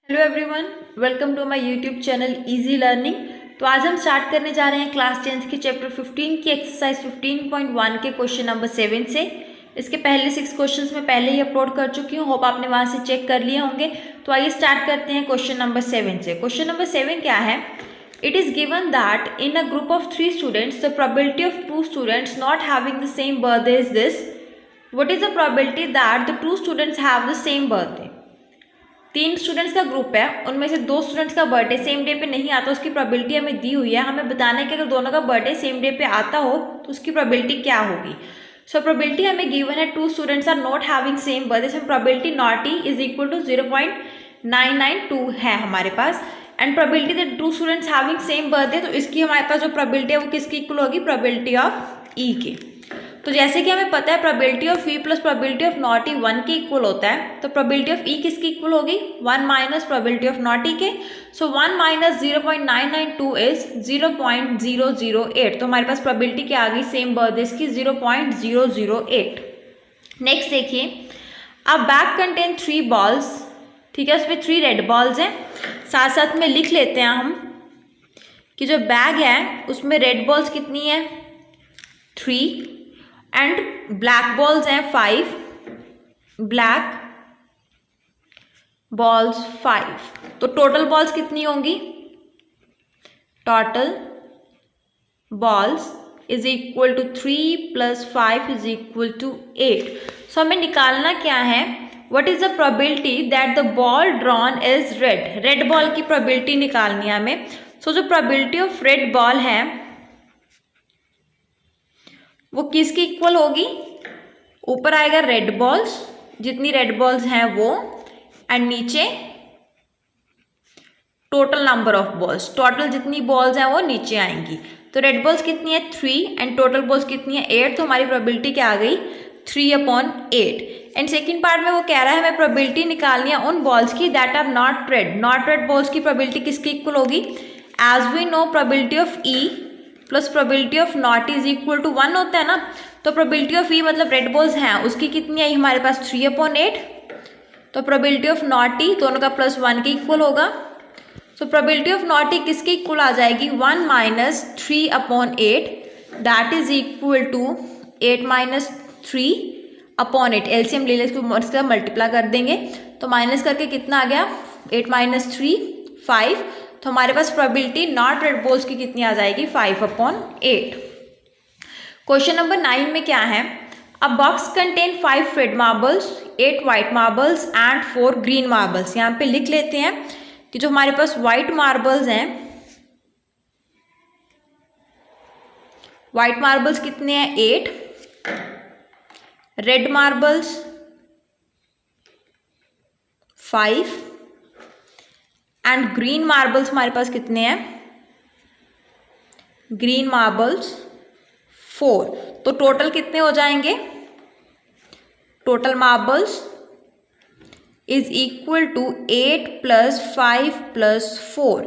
Hello everyone, welcome to my YouTube channel easy learning. तो आज हम स्टार्ट करने जा रहे हैं क्लास 10th की चैप्टर 15 की एक्सरसाइज 15.1 के क्वेश्चन नंबर 7 से। इसके पहले 6 क्वेश्चंस मैं पहले ही अपलोड कर चुकी हूँ, होप आपने वहाँ से चेक कर लिए होंगे। तो आइए स्टार्ट करते हैं क्वेश्चन नंबर 7 से। क्वेश्चन नंबर 7 क्या है? It is given that in a group of 3 students the probability of 2 students not having the same birthday is this. What is the probability that the 2 students have the same birthday? 3 students का group है, उनमें से 2 students का birthday same day पे नहीं आता, उसकी probability हमें दी हुई है। हमें बताना है कि अगर दोनों का बर्थडे सेम डे पे आता हो तो उसकी प्रोबेबिलिटी क्या होगी। सो प्रोबेबिलिटी हमें गिवन है 2 students are not having same birthday. So probability not E is equal to 0.992 है हमारे पास। And probability that 2 students having same birthday, तो इसकी हमारे पास जो प्रोबेबिलिटी है वो किसकी इक्वल होगी? प्रोबेबिलिटी ऑफ ई की। तो जैसे कि हमें पता है probability of E plus probability of not E 1 के इक्वल होता है, तो प्रोबेबिलिटी ऑफ ई किसकी इक्वल होगी? 1 माइनस प्रोबेबिलिटी ऑफ नॉट ई के। सो 1 माइनस 0.992 इज 0.008। तो हमारे पास प्रोबेबिलिटी क्या आ गई सेम बर्थडेज की? 0.008। नेक्स्ट देखिए, अब बैग कंटेन 3 बॉल्स, ठीक है, उसमें 3 रेड बॉल्स हैं। साथ साथ में लिख लेते हैं हम कि जो बैग है उसमें रेड बॉल्स कितनी है? 3 एंड ब्लैक बॉल्स हैं 5, ब्लैक बॉल्स 5। तो टोटल बॉल्स कितनी होंगी? Total balls is equal to 3 प्लस 5 इज इक्वल टू 8। सो हमें निकालना क्या है? What is the probability that the ball drawn is red? Red ball की प्रोबेबिलिटी निकालनी है हमें। सो जो प्रोबेबिलिटी ऑफ रेड बॉल है वो किसकी इक्वल होगी? ऊपर आएगा रेड बॉल्स, जितनी रेड बॉल्स हैं वो, एंड नीचे total number of balls, total जितनी बॉल्स हैं वो नीचे आएंगी। तो रेड बॉल्स कितनी है? 3 एंड टोटल बॉल्स कितनी है? 8। तो हमारी प्रोबेबिलिटी क्या आ गई? 3/8। एंड सेकंड पार्ट में वो कह रहा है हमें प्रोबेबिलिटी निकालनी है उन बॉल्स की that are not red. Not red balls की प्रोबेबिलिटी किसकी इक्वल होगी? As we know probability of E plus probability of not is equal to 1 होता है ना। तो प्रोबेबिलिटी ऑफ ई मतलब रेड बॉल्स हैं उसकी कितनी आई हमारे पास? 3/8। तो प्रोबेबिलिटी ऑफ नॉट ई दोनों का प्लस 1 के इक्वल होगा। So probability of not E किसकी इक्वल आ जाएगी? 1 minus 3/8 that is equal to 8 minus 3/8। LCM ले लें, इसको मल्टीप्लाई कर देंगे तो माइनस करके कितना आ गया? 8 माइनस 3 5। तो हमारे पास प्रोबेबिलिटी नॉट रेड बॉल्स की कितनी आ जाएगी? 5/8। क्वेश्चन नंबर 9 में क्या है? A box contain 5 red marbles, 8 white marbles and 4 green marbles. यहाँ पे लिख लेते हैं कि जो हमारे पास व्हाइट मार्बल्स हैं, व्हाइट मार्बल्स कितने हैं? 8। Red marbles 5 and green marbles हमारे पास कितने हैं? Green marbles 4। तो टोटल कितने हो जाएंगे? Total marbles is equal to 8 plus 5 plus 4।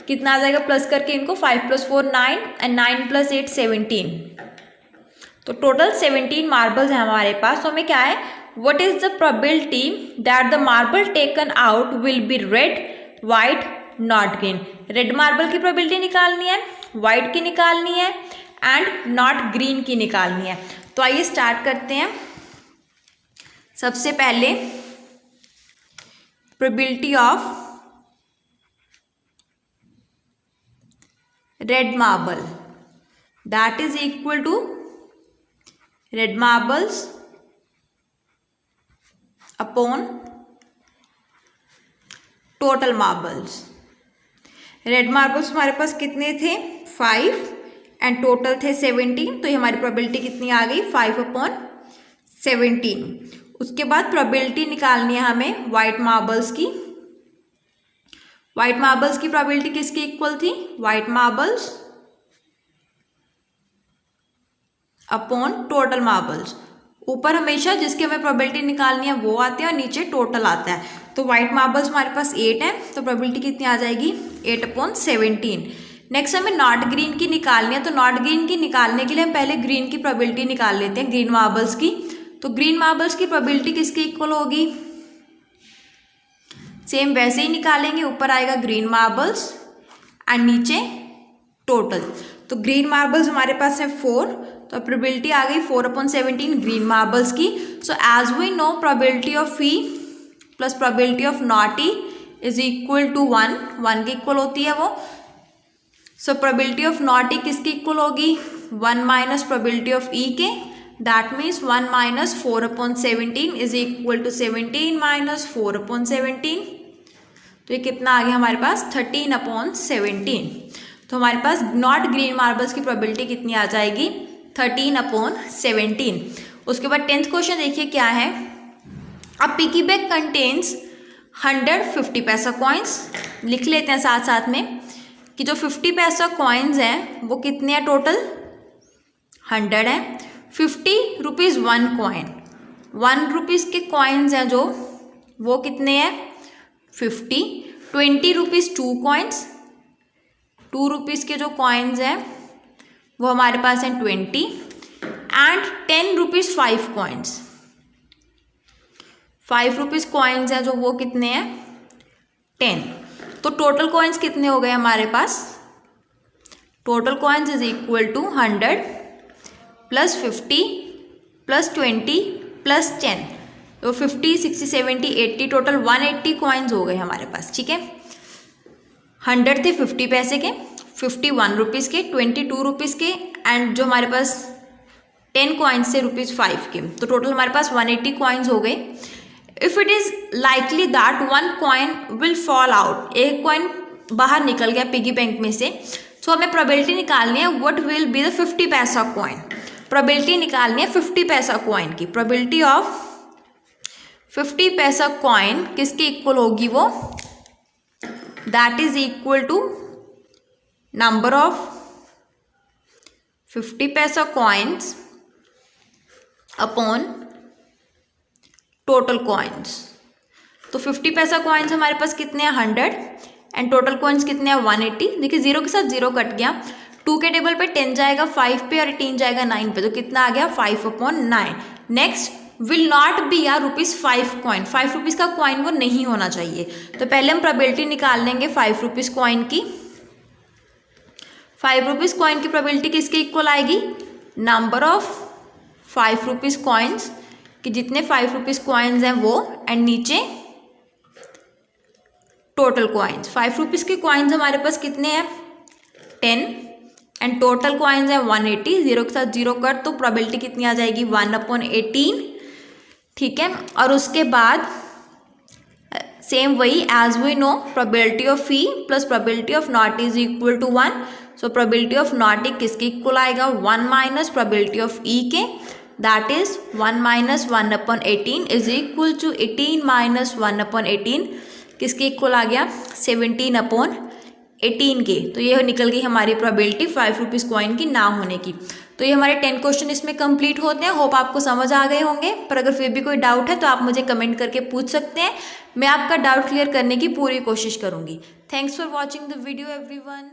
कितना आ जाएगा प्लस करके इनको? 5 प्लस 4 9 एंड 9 प्लस 8 17। तो टोटल 17 मार्बल्स हैं हमारे पास। तो हमें क्या है? What is the probability that the marble taken out will be red, white, not green? Red marble की प्रोबेबिलिटी निकालनी है, व्हाइट की निकालनी है एंड नॉट ग्रीन की निकालनी है। तो आइए स्टार्ट करते हैं। सबसे पहले probability of red marble that is equal to red marbles upon total marbles. Red marbles हमारे पास कितने थे? 5 एंड टोटल थे 17। तो ये हमारी प्रोबेबिलिटी कितनी आ गई? 5/17। उसके बाद प्रोबेबिलिटी निकालनी है हमें व्हाइट मार्बल्स की। व्हाइट मार्बल्स की प्रोबेबिलिटी किसकी इक्वल थी? White marbles upon total marbles. ऊपर हमेशा जिसकी हमें प्रोबेबिलिटी निकालनी है वो आते हैं और नीचे टोटल आता है। तो व्हाइट मार्बल्स हमारे पास 8 है, तो प्रोबेबिलिटी कितनी आ जाएगी? 8/17। नेक्स्ट हमें नॉट ग्रीन की निकालनी है। तो नॉट ग्रीन की निकालने के लिए हम पहले ग्रीन की प्रोबेबिलिटी निकाल लेते हैं, ग्रीन मार्बल्स की। तो ग्रीन मार्बल्स की प्रोबेबिलिटी किसकी इक्वल होगी? सेम वैसे ही निकालेंगे, ऊपर आएगा ग्रीन मार्बल्स एंड नीचे टोटल। तो ग्रीन मार्बल्स हमारे पास है 4, तो प्रोबेबिलिटी आ गई 4/17 ग्रीन मार्बल्स की। So as we know probability of E plus probability of not E is equal to 1 के इक्वल होती है वो। So probability of not E किसकी इक्वल होगी, 1 माइनस प्रोबेबिलिटी ऑफ ई के, that means 1 minus 4/17 is equal to 17 minus 4/17। तो ये कितना आ गया हमारे पास 13/17। तो हमारे पास नॉट ग्रीन मार्बल्स की प्रोबेबिलिटी कितनी आ जाएगी 13/17। उसके बाद 10th क्वेश्चन देखिए क्या है। अ पिगी बैंक कंटेन्स 100 50 पैसा कॉइन्स। लिख लेते हैं साथ साथ में कि जो 50 पैसा कॉइन्स हैं वो कितने हैं, टोटल 100 हैं। 50 रुपीज़ 1 कॉइन, 1 रुपीज़ के कॉइन्स हैं जो वो कितने हैं 50। 20 रुपीज़ 2 कॉइन्स, 2 रुपीज़ के जो कॉइन्स हैं वो हमारे पास हैं 20 and 10 rupees 5 coins, 5 rupees coins हैं जो वो कितने हैं 10। तो टोटल कॉइन्स कितने हो गए हमारे पास, total coins is equal to 100 plus 50 plus 20 plus 10। तो 50 60 70 80 टोटल 180 कॉइन्स हो गए हमारे पास। ठीक है, 100 थे 50 पैसे के, 50 1 रुपीज़ के, 20 2 रुपीज़ के एंड जो हमारे पास 10 कॉइन्स थे ₹5 के। तो टोटल हमारे पास 180 कॉइन्स हो गए। If it is likely that 1 coin will fall out, एक कॉइन बाहर निकल गया पिगी बैंक में से, तो हमें प्रोबेबिलिटी निकालनी है व्हाट विल बी द 50 पैसा कॉइन। प्रोबेबिलिटी निकालनी है 50 पैसा कॉइन की। प्रोबेबिलिटी ऑफ 50 पैसा कॉइन किसके इक्वल होगी, वो that is equal to number of 50 पैसा कॉइन्स अपॉन टोटल कॉइन्स। तो 50 पैसा कॉइन्स हमारे पास कितने हैं 100 एंड टोटल कॉइन्स कितने हैं 180। देखिए 0 के साथ 0 कट गया, 2 के टेबल पे 10 जाएगा 5 पे और 18 जाएगा 9 पे, तो कितना आ गया 5/9। नेक्स्ट विल नॉट बी या ₹5 कॉइन, 5 रुपीज़ का कॉइन वो नहीं होना चाहिए। तो पहले हम प्रोबेबिलिटी निकाल लेंगे 5 रुपीज़ कॉइन की। 5 रुपीज़ कॉइन की प्रोबेबिलिटी किसके इक्वल आएगी, नंबर ऑफ 5 रुपीज़ कॉइन्स कि जितने 5 रुपीज़ कॉइन्स हैं वो एंड नीचे टोटल कॉइन्स। 5 रुपीज़ के कॉइन्स हमारे पास कितने हैं 10 एंड टोटल कॉइन्स हैं 180। 0 के साथ 0 कट, तो प्रोबेबिलिटी कितनी आ जाएगी 1/18। ठीक है, और उसके बाद सेम वही as we know probability of E plus probability of not is equal to 1। So probability of not E किसके इक्वल आएगा 1 माइनस प्रोबेबिलिटी ऑफ ई के, that is 1 minus 1/18 is equal to 18 minus 1/18 किसके equal आ गया 17/18 के। तो ये निकल गई हमारी प्रोबेबिलिटी 5 रुपीज़ कॉइन की ना होने की। तो ये हमारे 10 क्वेश्चन इसमें कंप्लीट होते हैं। होप आपको समझ आ गए होंगे, पर अगर फिर भी कोई डाउट है तो आप मुझे कमेंट करके पूछ सकते हैं, मैं आपका डाउट क्लियर करने की पूरी कोशिश करूँगी। Thanks for watching the video everyone.